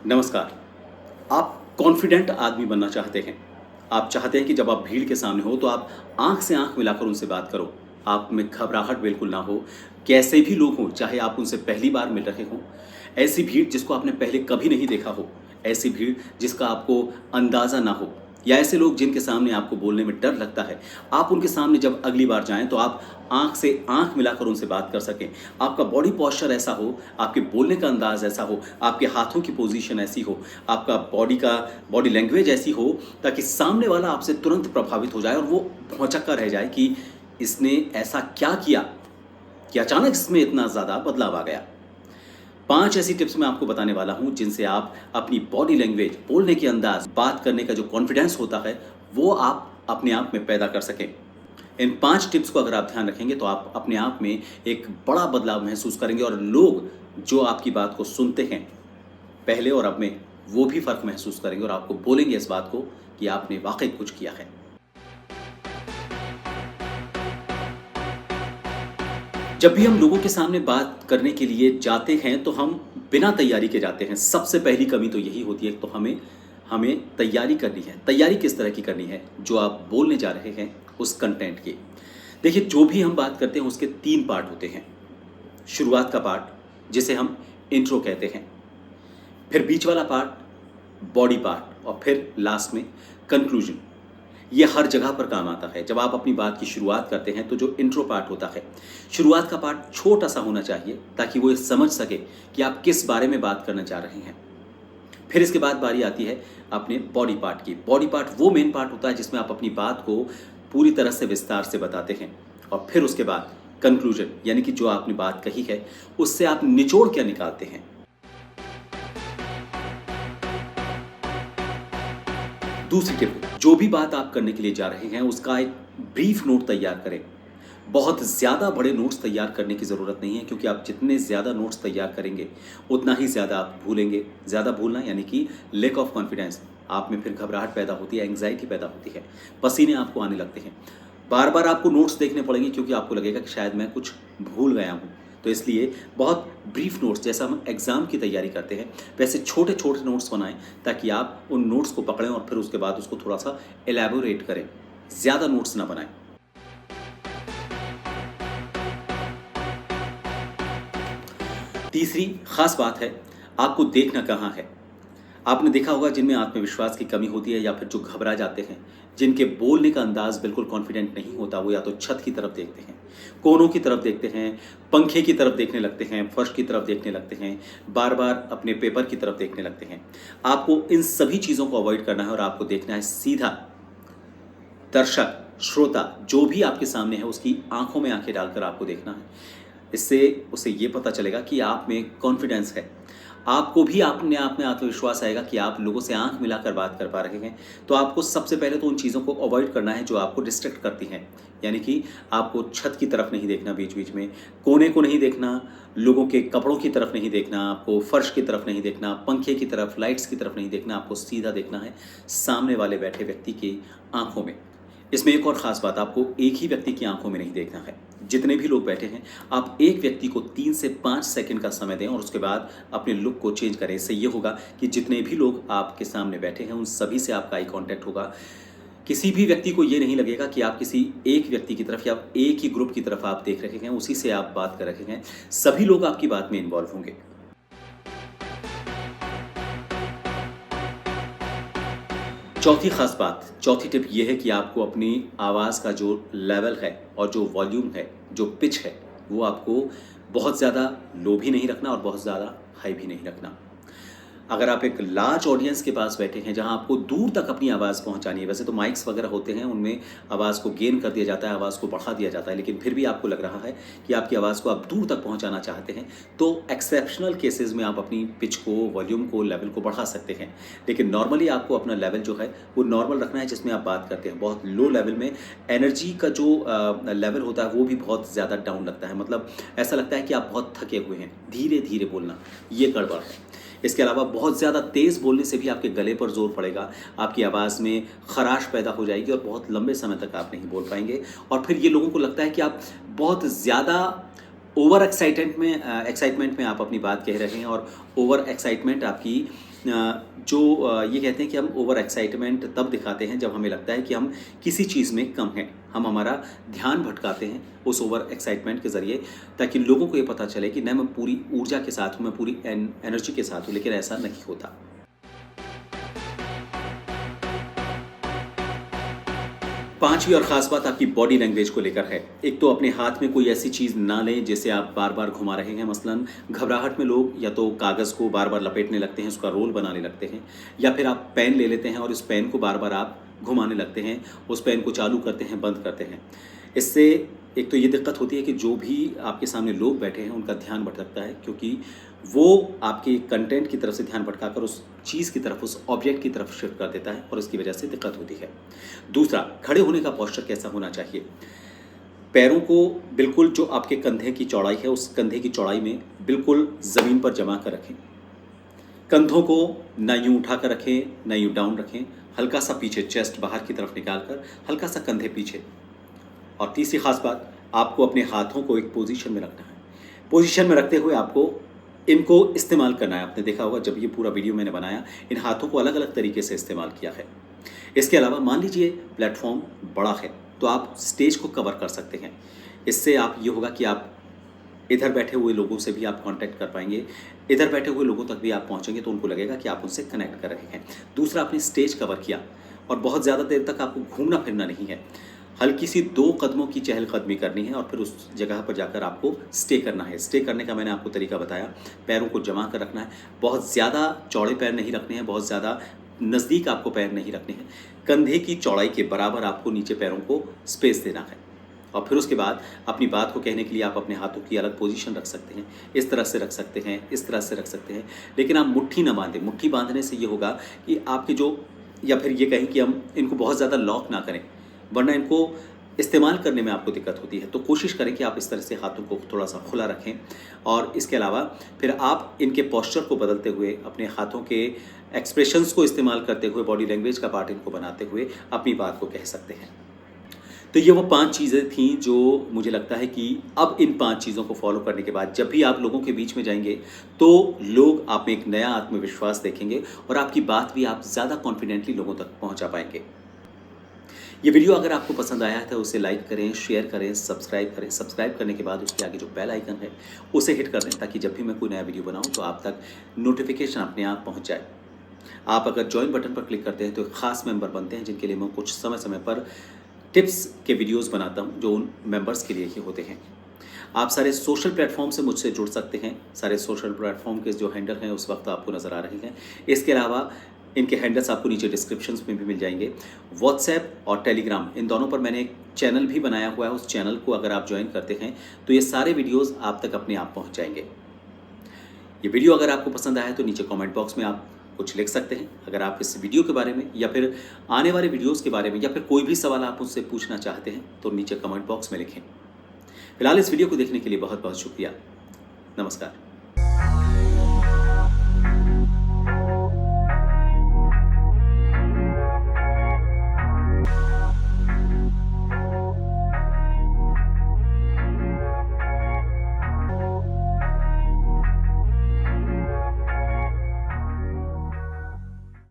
नमस्कार। आप कॉन्फिडेंट आदमी बनना चाहते हैं। आप चाहते हैं कि जब आप भीड़ के सामने हो तो आप आँख से आँख मिलाकर उनसे बात करो। आप में घबराहट बिल्कुल ना हो। कैसे भी लोग हों, चाहे आप उनसे पहली बार मिल रहे हों, ऐसी भीड़ जिसको आपने पहले कभी नहीं देखा हो, ऐसी भीड़ जिसका आपको अंदाज़ा ना हो, या ऐसे लोग जिनके सामने आपको बोलने में डर लगता है, आप उनके सामने जब अगली बार जाएँ तो आप आँख से आँख मिलाकर उनसे बात कर सकें। आपका बॉडी पोस्चर ऐसा हो, आपके बोलने का अंदाज़ ऐसा हो, आपके हाथों की पोज़ीशन ऐसी हो, आपका बॉडी लैंग्वेज ऐसी हो, ताकि सामने वाला आपसे तुरंत प्रभावित हो जाए और वो भौंचक्का रह जाए कि इसने ऐसा क्या किया कि अचानक इसमें इतना ज़्यादा बदलाव आ गया। 5 ऐसी टिप्स मैं आपको बताने वाला हूँ जिनसे आप अपनी बॉडी लैंग्वेज, बोलने के अंदाज़, बात करने का जो कॉन्फिडेंस होता है, वो आप अपने आप में पैदा कर सकें। इन 5 टिप्स को अगर आप ध्यान रखेंगे तो आप अपने आप में एक बड़ा बदलाव महसूस करेंगे और लोग जो आपकी बात को सुनते हैं, पहले और अब में, वो भी फ़र्क महसूस करेंगे और आपको बोलेंगे इस बात को कि आपने वाक़ई कुछ किया है। जब भी हम लोगों के सामने बात करने के लिए जाते हैं तो हम बिना तैयारी के जाते हैं। सबसे पहली कमी तो यही होती है, तो हमें हमें तैयारी करनी है। तैयारी किस तरह की करनी है? जो आप बोलने जा रहे हैं उस कंटेंट की। देखिए, जो भी हम बात करते हैं उसके 3 पार्ट होते हैं। शुरुआत का पार्ट जिसे हम इंट्रो कहते हैं, फिर बीच वाला पार्ट बॉडी पार्ट और फिर लास्ट में कंक्लूजन। ये हर जगह पर काम आता है। जब आप अपनी बात की शुरुआत करते हैं तो जो इंट्रो पार्ट होता है, शुरुआत का पार्ट छोटा सा होना चाहिए ताकि वो ये समझ सके कि आप किस बारे में बात करना चाह रहे हैं। फिर इसके बाद बारी आती है अपने बॉडी पार्ट की। बॉडी पार्ट वो मेन पार्ट होता है जिसमें आप अपनी बात को पूरी तरह से विस्तार से बताते हैं। और फिर उसके बाद कंक्लूजन, यानी कि जो आपने बात कही है उससे आप निचोड़ क्या निकालते हैं। दूसरी टिप, जो भी बात आप करने के लिए जा रहे हैं उसका एक ब्रीफ नोट तैयार करें। बहुत ज़्यादा बड़े नोट्स तैयार करने की ज़रूरत नहीं है, क्योंकि आप जितने ज़्यादा नोट्स तैयार करेंगे उतना ही ज़्यादा आप भूलेंगे। ज़्यादा भूलना यानी कि लैक ऑफ कॉन्फिडेंस, आप में फिर घबराहट पैदा होती है, एंग्जाइटी पैदा होती है, पसीने आपको आने लगते हैं। बार बार आपको नोट्स देखने पड़ेंगे क्योंकि आपको लगेगा कि शायद मैं कुछ भूल गया हूँ। तो इसलिए बहुत ब्रीफ नोट्स, जैसा हम एग्ज़ाम की तैयारी करते हैं वैसे छोटे छोटे नोट्स बनाएं, ताकि आप उन नोट्स को पकड़ें और फिर उसके बाद उसको थोड़ा सा एलैबोरेट करें। ज़्यादा नोट्स ना बनाएं। तीसरी खास बात है, आपको देखना कहाँ है। आपने देखा होगा जिनमें आत्मविश्वास की कमी होती है या फिर जो घबरा जाते हैं, जिनके बोलने का अंदाज बिल्कुल कॉन्फिडेंट नहीं होता, वो या तो छत की तरफ देखते हैं, कोनों की तरफ देखते हैं, पंखे की तरफ देखने लगते हैं, फर्श की तरफ देखने लगते हैं, बार बार अपने पेपर की तरफ देखने लगते हैं। आपको इन सभी चीज़ों को अवॉइड करना है और आपको देखना है सीधा दर्शक, श्रोता, जो भी आपके सामने है उसकी आंखों में आंखें डालकर आपको देखना है। इससे उसे ये पता चलेगा कि आप में कॉन्फिडेंस है। आपको भी अपने आप में आत्मविश्वास आएगा कि आप लोगों से आंख मिलाकर बात कर पा रहे हैं। तो आपको सबसे पहले तो उन चीज़ों को अवॉइड करना है जो आपको डिस्ट्रैक्ट करती हैं। यानी कि आपको छत की तरफ नहीं देखना, बीच बीच में कोने को नहीं देखना, लोगों के कपड़ों की तरफ नहीं देखना, आपको फर्श की तरफ नहीं देखना, पंखे की तरफ, लाइट्स की तरफ नहीं देखना। आपको सीधा देखना है सामने वाले बैठे व्यक्ति की आंखों में। इसमें एक और ख़ास बात, आपको एक ही व्यक्ति की आंखों में नहीं देखना है। जितने भी लोग बैठे हैं, आप एक व्यक्ति को 3 से 5 सेकंड का समय दें और उसके बाद अपने लुक को चेंज करें। इससे ये होगा कि जितने भी लोग आपके सामने बैठे हैं उन सभी से आपका आई कॉन्टैक्ट होगा। किसी भी व्यक्ति को ये नहीं लगेगा कि आप किसी एक व्यक्ति की तरफ या एक ही ग्रुप की तरफ आप देख रहे हैं, उसी से आप बात कर रहे हैं। सभी लोग आपकी बात में इन्वॉल्व होंगे। चौथी खास बात, चौथी टिप ये है कि आपको अपनी आवाज़ का जो लेवल है और जो वॉल्यूम है, जो पिच है, वो आपको बहुत ज़्यादा लो भी नहीं रखना और बहुत ज़्यादा हाई भी नहीं रखना। अगर आप एक लार्ज ऑडियंस के पास बैठे हैं जहां आपको दूर तक अपनी आवाज़ पहुंचानी है, वैसे तो माइक्स वगैरह होते हैं उनमें आवाज़ को गेन कर दिया जाता है, आवाज़ को बढ़ा दिया जाता है, लेकिन फिर भी आपको लग रहा है कि आपकी आवाज़ को आप दूर तक पहुंचाना चाहते हैं, तो एक्सेप्शनल केसेस में आप अपनी पिच को, वॉल्यूम को, लेवल को बढ़ा सकते हैं। लेकिन नॉर्मली आपको अपना लेवल जो है वो नॉर्मल रखना है जिसमें आप बात करते हैं। बहुत लो लेवल में एनर्जी का जो लेवल होता है वो भी बहुत ज़्यादा डाउन लगता है, मतलब ऐसा लगता है कि आप बहुत थके हुए हैं। धीरे धीरे बोलना, ये गड़बड़ है। इसके अलावा बहुत ज़्यादा तेज़ बोलने से भी आपके गले पर ज़ोर पड़ेगा, आपकी आवाज़ में खराश पैदा हो जाएगी और बहुत लंबे समय तक आप नहीं बोल पाएंगे। और फिर ये लोगों को लगता है कि आप बहुत ज़्यादा ओवर एक्साइटमेंट में आप अपनी बात कह रहे हैं और ओवर एक्साइटमेंट आपकी ये कहते हैं कि हम ओवर एक्साइटमेंट तब दिखाते हैं जब हमें लगता है कि हम किसी चीज़ में कम हैं। हम हमारा ध्यान भटकाते हैं उस ओवर एक्साइटमेंट के ज़रिए, ताकि लोगों को ये पता चले कि मैं पूरी ऊर्जा के साथ हूँ, मैं पूरी एनर्जी के साथ हूँ, लेकिन ऐसा नहीं होता। पांचवी और ख़ास बात आपकी बॉडी लैंग्वेज को लेकर है। एक तो अपने हाथ में कोई ऐसी चीज़ ना लें जिसे आप बार-बार घुमा रहे हैं। मसलन घबराहट में लोग या तो कागज़ को बार-बार लपेटने लगते हैं, उसका रोल बनाने लगते हैं, या फिर आप पेन ले लेते हैं और उस पेन को बार-बार आप घुमाने लगते हैं, उस पेन को चालू करते हैं, बंद करते हैं। इससे एक तो ये दिक्कत होती है कि जो भी आपके सामने लोग बैठे हैं उनका ध्यान भटकता है, क्योंकि वो आपके कंटेंट की तरफ से ध्यान भटकाकर उस चीज़ की तरफ, उस ऑब्जेक्ट की तरफ शिफ्ट कर देता है और इसकी वजह से दिक्कत होती है। दूसरा, खड़े होने का पोस्चर कैसा होना चाहिए? पैरों को बिल्कुल जो आपके कंधे की चौड़ाई है उस कंधे की चौड़ाई में बिल्कुल ज़मीन पर जमा कर रखें। कंधों को ना यूँ उठा कर रखें, ना यूँ डाउन रखें, हल्का सा पीछे चेस्ट बाहर की तरफ निकाल कर हल्का सा कंधे पीछे। और तीसरी खास बात, आपको अपने हाथों को एक पोजीशन में रखना है। पोजीशन में रखते हुए आपको इनको इस्तेमाल करना है। आपने देखा होगा जब ये पूरा वीडियो मैंने बनाया, इन हाथों को अलग अलग तरीके से इस्तेमाल किया है। इसके अलावा मान लीजिए प्लेटफॉर्म बड़ा है तो आप स्टेज को कवर कर सकते हैं। इससे आप ये होगा कि आप इधर बैठे हुए लोगों से भी आप कांटेक्ट कर पाएंगे, इधर बैठे हुए लोगों तक भी आप पहुंचेंगे तो उनको लगेगा कि आप उनसे कनेक्ट कर रहे हैं। दूसरा, आपने स्टेज कवर किया और बहुत ज़्यादा देर तक आपको घूमना फिरना नहीं है। हल्की सी 2 कदमों की चहलकदमी करनी है और फिर उस जगह पर जाकर आपको स्टे करना है। स्टे करने का मैंने आपको तरीका बताया। पैरों को जमा कर रखना है, बहुत ज़्यादा चौड़े पैर नहीं रखने हैं, बहुत ज़्यादा नज़दीक आपको पैर नहीं रखने हैं। कंधे की चौड़ाई के बराबर आपको नीचे पैरों को स्पेस देना है। और फिर उसके बाद अपनी बात को कहने के लिए आप अपने हाथों की अलग पोजीशन रख सकते हैं। इस तरह से रख सकते हैं, इस तरह से रख सकते हैं, लेकिन आप मुट्ठी ना बांधें। मुट्ठी बांधने से ये होगा कि आपके जो, या फिर ये कहें कि हम इनको बहुत ज़्यादा लॉक ना करें, वरना इनको इस्तेमाल करने में आपको दिक्कत होती है। तो कोशिश करें कि आप इस तरह से हाथों को थोड़ा सा खुला रखें। और इसके अलावा फिर आप इनके पोस्चर को बदलते हुए, अपने हाथों के एक्सप्रेशंस को इस्तेमाल करते हुए, बॉडी लैंग्वेज का पार्ट इनको बनाते हुए अपनी बात को कह सकते हैं। तो ये वो 5 चीज़ें थीं जो मुझे लगता है कि अब इन 5 चीज़ों को फॉलो करने के बाद जब भी आप लोगों के बीच में जाएंगे तो लोग आप में एक नया आत्मविश्वास देखेंगे और आपकी बात भी आप ज़्यादा कॉन्फिडेंटली लोगों तक पहुंचा पाएंगे। ये वीडियो अगर आपको पसंद आया है तो उसे लाइक करें, शेयर करें, सब्सक्राइब करें। सब्सक्राइब करने के बाद उसके आगे जो बेल आइकन है उसे हिट कर दें, ताकि जब भी मैं कोई नया वीडियो बनाऊं तो आप तक नोटिफिकेशन अपने आप पहुंच जाए। आप अगर ज्वाइन बटन पर क्लिक करते हैं तो एक खास मेंबर बनते हैं, जिनके लिए मैं कुछ समय समय पर टिप्स के वीडियोस बनाता हूं जो उन मेंबर्स के लिए ही होते हैं। आप सारे सोशल प्लेटफॉर्म से मुझसे जुड़ सकते हैं। सारे सोशल प्लेटफॉर्म के जो हैंडल हैं उस वक्त आपको नज़र आ रहे हैं। इसके अलावा इनके हैंडल्स आपको नीचे डिस्क्रिप्शंस में भी मिल जाएंगे। व्हाट्सएप और टेलीग्राम, इन दोनों पर मैंने एक चैनल भी बनाया हुआ है। उस चैनल को अगर आप ज्वाइन करते हैं तो ये सारे वीडियोस आप तक अपने आप पहुंच जाएंगे। ये वीडियो अगर आपको पसंद आया है तो नीचे कमेंट बॉक्स में आप कुछ लिख सकते हैं। अगर आप इस वीडियो के बारे में या फिर आने वाले वीडियोस के बारे में या फिर कोई भी सवाल आप मुझसे पूछना चाहते हैं तो नीचे कमेंट बॉक्स में लिखें। फिलहाल इस वीडियो को देखने के लिए बहुत बहुत शुक्रिया। नमस्कार।